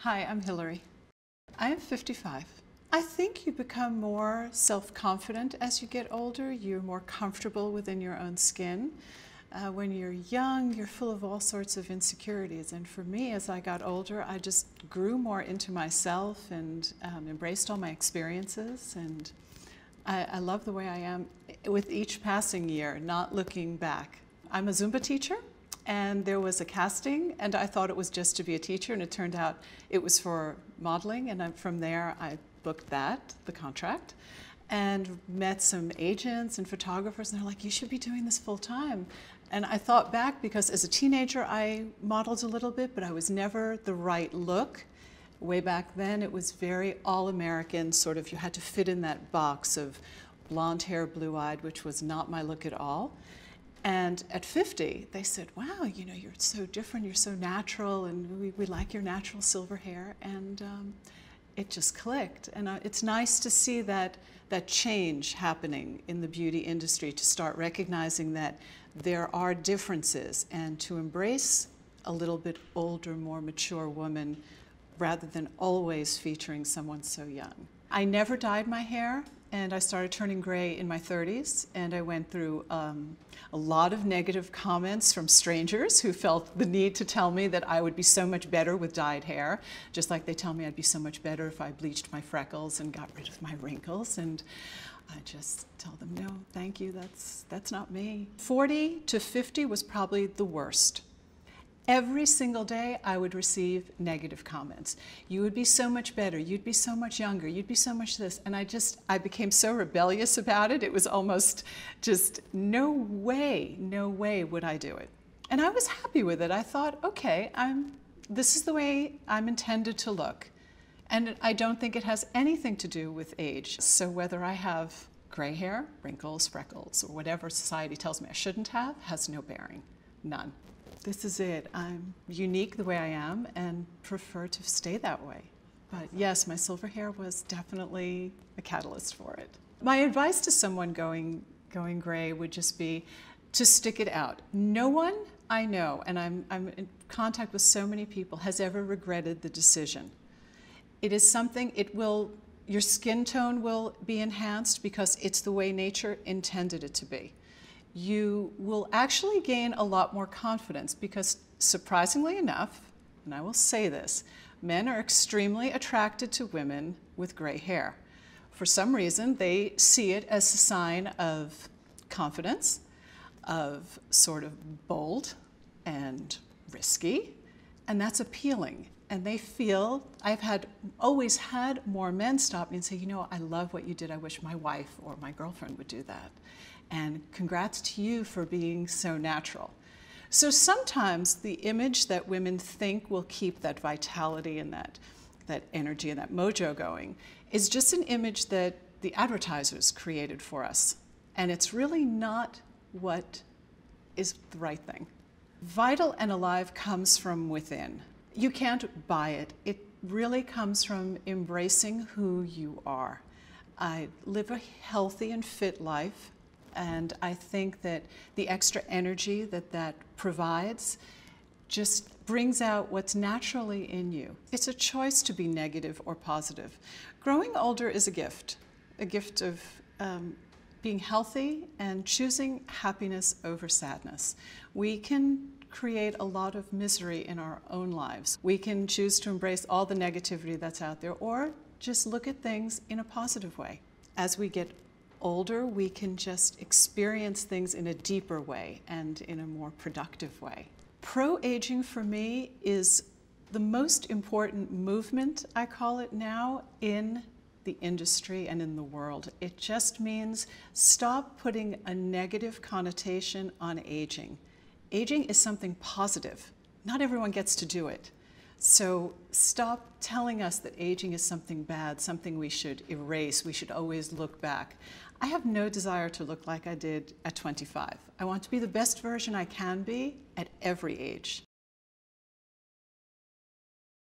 Hi, I'm Hillary. I am 55. I think you become more self-confident as you get older. You're more comfortable within your own skin. When you're young, you're full of all sorts of insecurities. And for me, as I got older, I just grew more into myself and embraced all my experiences. And I love the way I am with each passing year, not looking back. I'm a Zumba teacher. And there was a casting, and I thought it was just to be a teacher, and it turned out it was for modeling, and from there I booked the contract, and met some agents and photographers, and they're like, you should be doing this full time. And I thought back, because as a teenager I modeled a little bit, but I was never the right look. Way back then it was very all-American, sort of, you had to fit in that box of blonde hair, blue-eyed, which was not my look at all. And at 50, they said, wow, you know, you're so different, you're so natural, and we like your natural silver hair. And it just clicked. And it's nice to see that change happening in the beauty industry, to start recognizing that there are differences, and to embrace a little bit older, more mature woman, rather than always featuring someone so young. I never dyed my hair. And I started turning gray in my 30s, and I went through a lot of negative comments from strangers who felt the need to tell me that I would be so much better with dyed hair, just like they tell me I'd be so much better if I bleached my freckles and got rid of my wrinkles. And I just tell them, no, thank you, that's not me. 40 to 50 was probably the worst. Every single day I would receive negative comments. You would be so much better, you'd be so much younger, you'd be so much this. And I became so rebellious about it. It was almost just, no way would I do it. And I was happy with it. I thought, okay, this is the way I'm intended to look. And I don't think it has anything to do with age. So whether I have gray hair, wrinkles, freckles, or whatever society tells me I shouldn't have, has no bearing, none. This is it. I'm unique the way I am and prefer to stay that way. But yes, my silver hair was definitely a catalyst for it. My advice to someone going gray would just be to stick it out. No one I know, and I'm in contact with so many people, has ever regretted the decision. It is something, your skin tone will be enhanced because it's the way nature intended it to be. You will actually gain a lot more confidence because, surprisingly enough, and I will say this, men are extremely attracted to women with gray hair. For some reason, they see it as a sign of confidence, of sort of bold and risky, and that's appealing. And they feel, I've always had more men stop me and say, you know, I love what you did. I wish my wife or my girlfriend would do that. And congrats to you for being so natural. So sometimes the image that women think will keep that vitality and that energy and that mojo going is just an image that the advertisers created for us. And it's really not what is the right thing. Vital and alive comes from within. You can't buy it. It really comes from embracing who you are. I live a healthy and fit life. And I think that the extra energy that provides just brings out what's naturally in you. It's a choice to be negative or positive. Growing older is a gift of being healthy and choosing happiness over sadness. We can create a lot of misery in our own lives. We can choose to embrace all the negativity that's out there, or just look at things in a positive way. As we get older, we can just experience things in a deeper way and in a more productive way. Pro-aging for me is the most important movement, I call it now, in the industry and in the world. It just means stop putting a negative connotation on aging. Aging is something positive. Not everyone gets to do it. So stop telling us that aging is something bad, something we should erase, we should always look back. I have no desire to look like I did at 25. I want to be the best version I can be at every age.